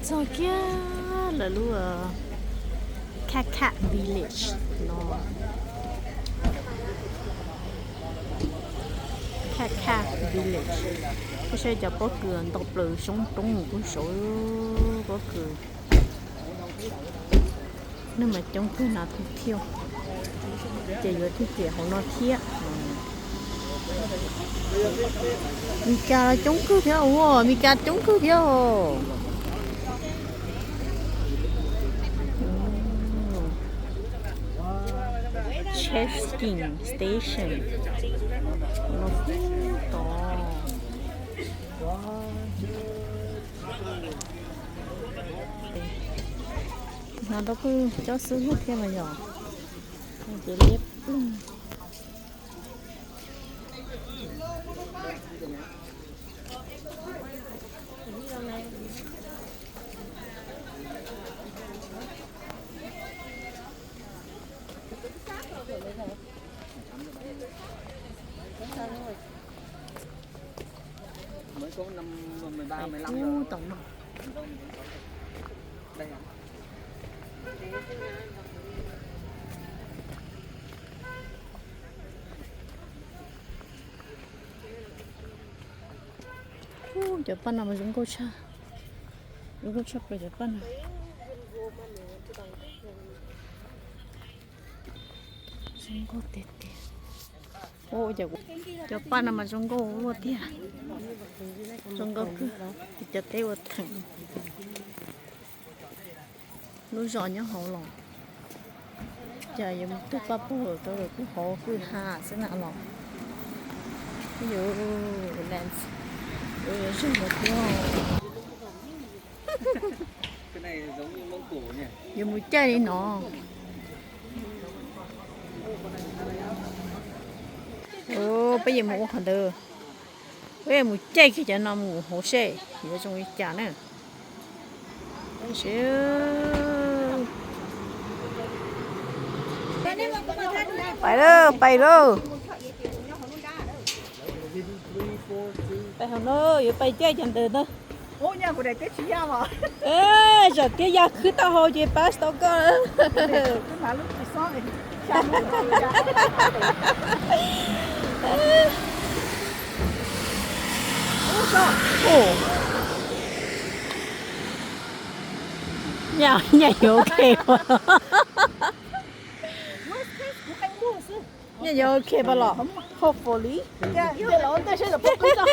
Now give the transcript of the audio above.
cho kia là lúc Cat Village nó Cat Village cái xe cho có cửa đọc lời sống trong một cái số có cửa nhưng mà trong cái nào thì thiêu chỉ có thì chỉ họ nó thiệt Mika là chống cứ theo ô Mika chống cứ theo Chesking Station nó to nó đâu có cho sướng hết kia mà nhỏ chỉ liếp mới có năm 13 15 rồi. Tổng mà. Đây à? Japan nama Junko cha. Junko cha per Japan. Junko tete. Oh Japan nama Junko wo dia. Junko cứ chặt tay wo thằng. Núi giò nhá hậu lòng. Giờ dùng tức ba bờ tôi được cứ hậu cứ hà sẽ nặng lòng. Ví dụ lens. Rất là cái này giống như Mông Cổ nhỉ? dùng một chai đi nó. Bây giờ mua hàng được. Bây giờ một chai khi cho nó mua hồ sơ, thì nó trong cái này. Bay rồi. Bay hồng nó, giờ bay chơi chẳng được nữa. Ô nhà của đây cái gì mà? Ê, giờ cái gia cứ tao hồi về pass tao cơ. Cái mà lúc này sao này? Ồ. Nhà ok mà. Nhà ok mà lọ. Hopefully. Cái là nó sẽ là bốc cái đó.